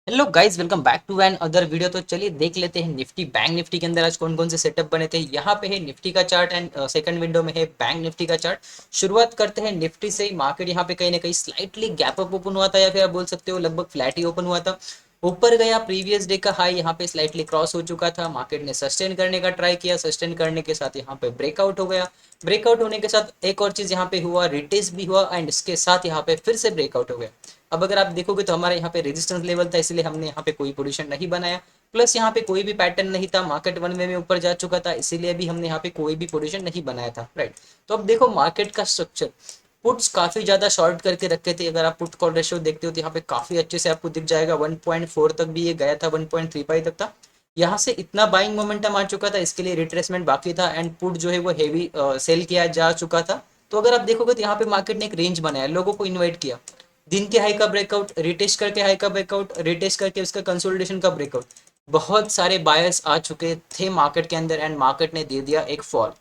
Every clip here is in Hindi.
Hello guys, welcome back to another video. तो चलिए देख लेते हैं निफ्टी बैंक निफ्टी के अंदर आज कौन कौन से सेटअप बने थे। यहाँ पे है निफ्टी का चार्ट एंड सेकंड विंडो में है बैंक निफ्टी का चार्ट। शुरुआत करते हैं निफ्टी से। मार्केट यहाँ पे कहीं ना कहीं स्लाइटली गैप अप ओपन हुआ था या फिर आप बोल सकते हो लगभग फ्लैट ही ओपन हुआ था। ऊपर गया, प्रीवियस डे का हाई यहाँ पे स्लाइटली क्रॉस हो चुका था। मार्केट ने सस्टेन करने का ट्राई किया, सस्टेन करने के साथ यहाँ पे ब्रेकआउट हो गया। ब्रेकआउट होने के साथ एक और चीज यहाँ पे हुआ, रिटेस्ट भी हुआ एंड इसके साथ यहाँ पे फिर से ब्रेकआउट हो गया। अब अगर आप देखोगे तो हमारे यहाँ पे रेजिस्टेंस लेवल था, इसलिए हमने यहाँ पे कोई पोजीशन नहीं बनाया। प्लस यहाँ पे कोई भी पैटर्न नहीं था, मार्केट वन वे में ऊपर जा चुका था, इसीलिए भी हमने यहाँ पे कोई भी पोजीशन नहीं बनाया था। राइट। तो अब देखो मार्केट का स्ट्रक्चर। पुट्स काफी ज्यादा शॉर्ट करके रखे थे। अगर आप पुट कॉल रेशियो देखते हो तो यहाँ पे काफी अच्छे से आपको दिख जाएगा। 1.4 तक भी ये गया था, 1.35 तक था। यहाँ से इतना बाइंग मोमेंटम आ चुका था, इसके लिए रिट्रेसमेंट बाकी था एंड पुट जो है वो हेवी सेल किया जा चुका था। तो अगर आप देखोगे तो यहाँ पे मार्केट ने एक रेंज बनाया, लोगों को इन्वाइट किया। दिन के हाई का ब्रेकआउट, रिटेस्ट करके हाई का ब्रेकआउट, रिटेस्ट करके उसका कंसोलिडेशन का ब्रेकआउट। बहुत सारे बायर्स आ चुके थे मार्केट के अंदर एंड मार्केट ने दे दिया एक फॉल।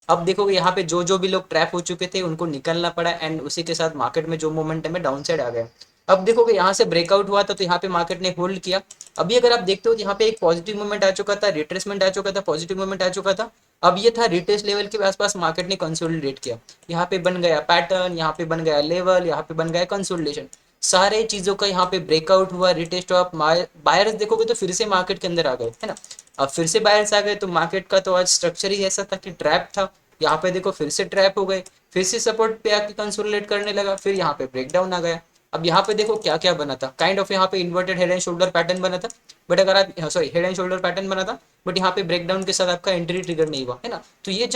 अब देखोगे यहाँ पे जो जो भी लोग ट्रैप हो चुके थे उनको निकलना पड़ा एंड उसी के साथ मार्केट में जो मोमेंटम है डाउन साइड आ गया। अब देखोगे यहाँ से ब्रेकआउट हुआ था तो यहाँ पे मार्केट ने होल्ड किया। अभी अगर आप देखते हो तो यहाँ पे एक पॉजिटिव मूवमेंट आ चुका था, रिट्रेसमेंट आ चुका था, पॉजिटिव मूवमेंट आ चुका था। अब ये था रिटेस्ट लेवल के आसपास मार्केट ने कंसोलिडेट किया। यहाँ पे बन गया पैटर्न, यहाँ पे बन गया लेवल, यहाँ पे बन गया कंसोलिडेशन। सारे चीजों का यहाँ पे ब्रेकआउट हुआ, रिटेस्ट हुआ। बायर्स देखोगे तो फिर से मार्केट के अंदर आ गए, है ना। अब फिर से बायर्स आ गए तो मार्केट का तो आज स्ट्रक्चर ही ऐसा था कि ट्रैप था। यहाँ पे देखो फिर से ट्रैप हो गए, फिर से सपोर्ट पे आके कंसोलिडेट करने लगा, फिर यहाँ पे ब्रेकडाउन आ गया। अब यहाँ पे देखो क्या क्या बना था, काइंड ऑफ यहाँ पे inverted head and shoulder pattern बना था। बट अगर आप sorry head and shoulder pattern बना था, बट यहाँ पे ब्रेकडाउन के साथ आपका एंट्री ट्रिगर नहीं हुआ, है ना। तो ये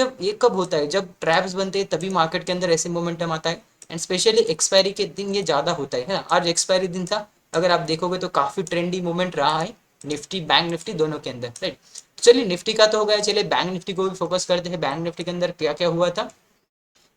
कब होता है, जब ट्रैप्स बनते हैं तभी मार्केट के अंदर ऐसे मोमेंटम आता है। एंड स्पेशली एक्सपायरी के दिन ये ज्यादा होता है ना। आज एक्सपायरी दिन था, अगर आप देखोगे तो काफी ट्रेंडी मूवमेंट रहा है निफ्टी बैंक निफ्टी दोनों के अंदर। राइट। चलिए निफ्टी का तो हो गया, चलिए बैंक निफ्टी को भी फोकस करते हैं। बैंक निफ्टी के अंदर क्या क्या हुआ था।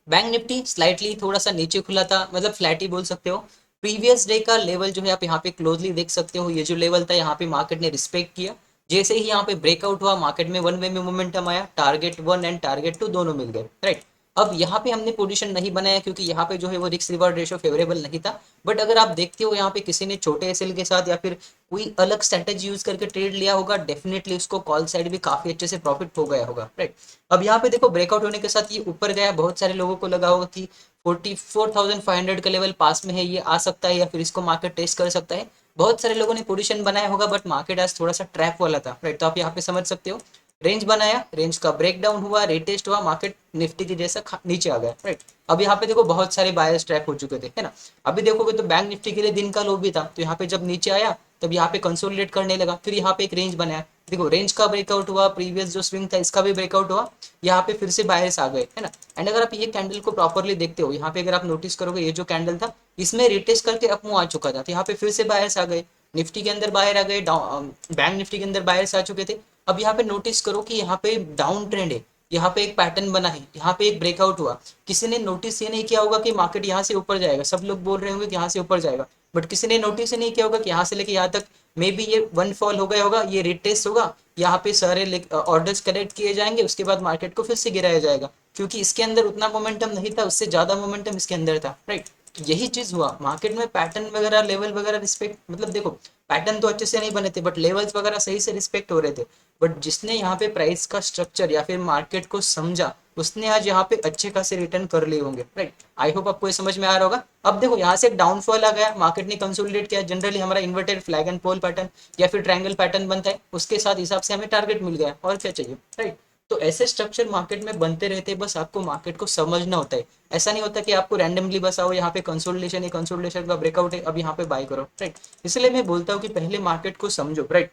बैंक निफ्टी स्लाइटली थोड़ा सा नीचे खुला था, मतलब फ्लैट ही बोल सकते हो। प्रीवियस डे का लेवल जो है आप यहाँ पे क्लोजली देख सकते हो, ये जो लेवल था यहाँ पे मार्केट ने रिस्पेक्ट किया। जैसे ही यहाँ पे ब्रेकआउट हुआ, मार्केट में वन वे में मोमेंटम आया, target one and target two दोनों मिल गए। राइट। अब यहाँ पे हमने पोजीशन नहीं बनाया क्योंकि यहाँ पे जो है वो रिस्क रिवॉर्ड रेशियो फेवरेबल नहीं था। बट अगर आप देखते हो यहाँ पे किसी ने छोटे एसएल के साथ या फिर कोई अलग स्ट्रेटेजी यूज करके ट्रेड लिया होगा, डेफिनेटली उसको कॉल साइड भी काफी अच्छे से प्रॉफिट हो गया होगा। राइट। अब यहाँ पे देखो ब्रेकआउट होने के साथ ये ऊपर गया, बहुत सारे लोगों को लगा होगा कि 44,500 का लेवल पास में है, ये आ सकता है या फिर इसको मार्केट टेस्ट कर सकता है। बहुत सारे लोगों ने पोजीशन बनाया होगा, बट मार्केट आज थोड़ा सा ट्रैप वाला था। राइट। तो आप यहाँ पे समझ सकते हो, रेंज बनाया, रेंज का ब्रेकडाउन हुआ, रिटेस्ट हुआ, मार्केट निफ्टी की जैसा नीचे आ गया। राइट। अब यहाँ पे देखो बहुत सारे बायर्स ट्रैप हो चुके थे, है ना। अभी देखोगे तो बैंक निफ्टी के लिए दिन का लो भी था, तो यहाँ पे जब नीचे आया तब यहाँ पे कंसोलिडेट करने लगा, फिर यहाँ पे एक रेंज बनाया। देखो रेंज का ब्रेकआउट हुआ, प्रीवियस जो स्विंग था इसका भी ब्रेकआउट हुआ, यहाँ पे फिर से बायर्स आ गए, है ना। एंड अगर आप ये कैंडल को प्रॉपरली देखते हो, यहाँ पे अगर आप नोटिस करोगे ये जो कैंडल था इसमें रिटेस्ट करके अपमूव आ चुका था, तो यहाँ पे फिर से बायर्स आ गए। निफ्टी के अंदर बायर आ गए, बैंक निफ्टी के अंदर बायर्स आ चुके थे। अब यहाँ पे नोटिस करो कि यहाँ पे डाउन ट्रेंड है, यहाँ पे एक पैटर्न बना है, यहाँ पे एक ब्रेकआउट हुआ। किसी ने नोटिस ये नहीं किया होगा कि मार्केट यहाँ से ऊपर जाएगा, सब लोग बोल रहे होंगे कि यहाँ से ऊपर जाएगा, बट किसी ने नोटिस ही नहीं किया होगा कि यहाँ से लेके यहाँ तक मे बी ये वन फॉल हो गया होगा, ये रिटेस्ट होगा, यहाँ पे सारे ऑर्डर्स कलेक्ट किए जाएंगे, उसके बाद मार्केट को फिर से गिराया जाएगा, क्योंकि इसके अंदर उतना मोमेंटम नहीं था, उससे ज्यादा मोमेंटम इसके अंदर था। राइट। तो यही चीज हुआ मार्केट में, पैटर्न वगैरह लेवल वगैरह रिस्पेक्ट, मतलब देखो पैटर्न तो अच्छे से नहीं बने थे बट लेवल्स वगैरह सही से रिस्पेक्ट हो रहे थे। बट जिसने यहाँ पे प्राइस का स्ट्रक्चर या फिर मार्केट को समझा, उसने आज यहाँ पे अच्छे खासे रिटर्न कर लिए होंगे। राइट। आई होप आपको ये समझ में आ रहा होगा। अब देखो यहाँ से एक डाउनफॉल आ गया, मार्केट ने कंसोलिडेट किया। जनरली हमारा inverted flag and pole pattern या फिर ट्रायंगल पैटर्न बनता है, उसके साथ हिसाब से हमें टारगेट मिल गया, और क्या चाहिए। राइट। तो ऐसे स्ट्रक्चर मार्केट में बनते रहते हैं, बस आपको मार्केट को समझना होता है। ऐसा नहीं होता कि आपको रैंडमली बस आओ यहाँ पे कंसोलिडेशन है, कंसोलिडेशन का ब्रेकआउट है, अब यहाँ पे बाय करो। राइट। इसलिए मैं बोलता हूँ कि पहले मार्केट को समझो। राइट।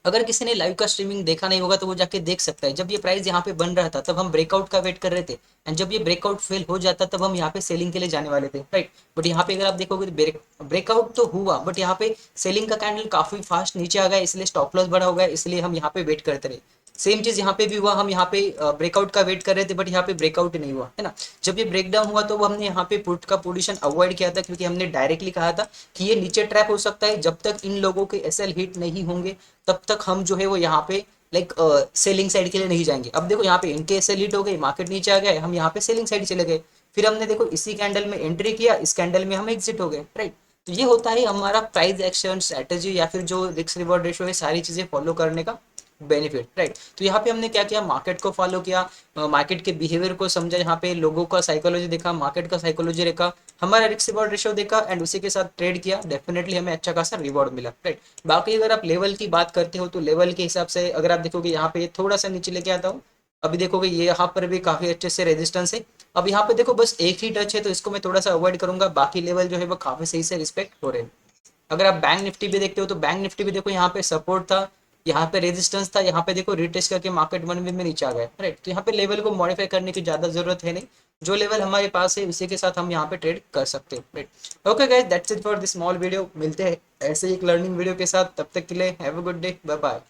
अगर किसी ने लाइव का स्ट्रीमिंग देखा नहीं होगा तो वो जाके देख सकता है। जब ये प्राइस यहाँ पे बन रहा था तब हम ब्रेकआउट का वेट कर रहे थे, एंड जब ये ब्रेकआउट फेल हो जाता तब हम यहाँ पे सेलिंग के लिए जाने वाले थे। राइट। बट यहाँ पे अगर आप देखोगे तो ब्रेकआउट तो हुआ, बट यहाँ पे सेलिंग का कैंडल काफी फास्ट नीचे आ गया, इसलिए स्टॉप लॉस बड़ा हो गया, इसलिए हम यहाँ पे वेट करते रहे। सेम चीज यहाँ पे भी हुआ, हम यहाँ पे ब्रेकआउट का वेट कर रहे थे बट यहाँ पे ब्रेकआउट नहीं हुआ, है ना। जब ये ब्रेकडाउन हुआ तो हमने यहाँ पे पुट का पोजीशन अवॉइड किया था, क्योंकि हमने डायरेक्टली कहा था कि ये नीचे ट्रैप हो सकता है, जब तक इन लोगों के एसएल हिट नहीं होंगे तब तक हम जो है वो यहाँ पे लाइक सेलिंग साइड के लिए नहीं जाएंगे। अब देखो यहाँ पे इनके एसएल हिट हो गई, मार्केट नीचे आ गया, हम यहाँ पे सेलिंग साइड चले गए। फिर हमने देखो इसी कैंडल में एंट्री किया, इस कैंडल में हम एग्जिट हो गए। राइट। तो ये होता है हमारा प्राइस एक्शन स्ट्रेटेजी या फिर जो रिस्क रिवॉर्ड रेशियो है, सारी चीज़ें फॉलो करने का बेनिफिट, राइट। तो यहाँ पे हमने क्या किया, मार्केट को फॉलो किया, मार्केट के बिहेवियर को समझा, यहाँ पे लोगों का साइकोलॉजी देखा, मार्केट का साइकोलॉजी देखा, हमारा रिस्क रिवॉर्ड रेशियो देखा एंड उसी के साथ ट्रेड किया, डेफिनेटली हमें अच्छा खासा रिवॉर्ड मिला, राइट। बाकी अगर आप लेवल की बात करते हो तो लेवल के हिसाब से अगर आप देखोगे यहाँ पे थोड़ा सा नीचे लेके आता हूँ, अभी देखोगे ये यहाँ पर भी काफी अच्छे से रेजिस्टेंस है। अब यहाँ पे देखो बस एक ही टच है तो इसको मैं थोड़ा सा अवॉइड करूंगा, बाकी लेवल जो है वो काफी सही से रिस्पेक्ट हो रहे हैं। अगर आप बैंक निफ्टी भी देखते हो तो बैंक निफ्टी भी देखो यहाँ पे सपोर्ट था, यहाँ पे रेजिस्टेंस था, यहाँ पे देखो रिटेस्ट करके मार्केट 1 वीक में नीचे आ गया, राइट। तो यहाँ पे लेवल को मॉडिफाई करने की ज्यादा जरूरत है नहीं, जो लेवल हमारे पास है उसी के साथ हम यहाँ पे ट्रेड कर सकते हैं, right. Okay guys, that's it for this small video, मिलते हैं ऐसे ही एक लर्निंग वीडियो के साथ, तब तक के लिए have a good day, bye bye.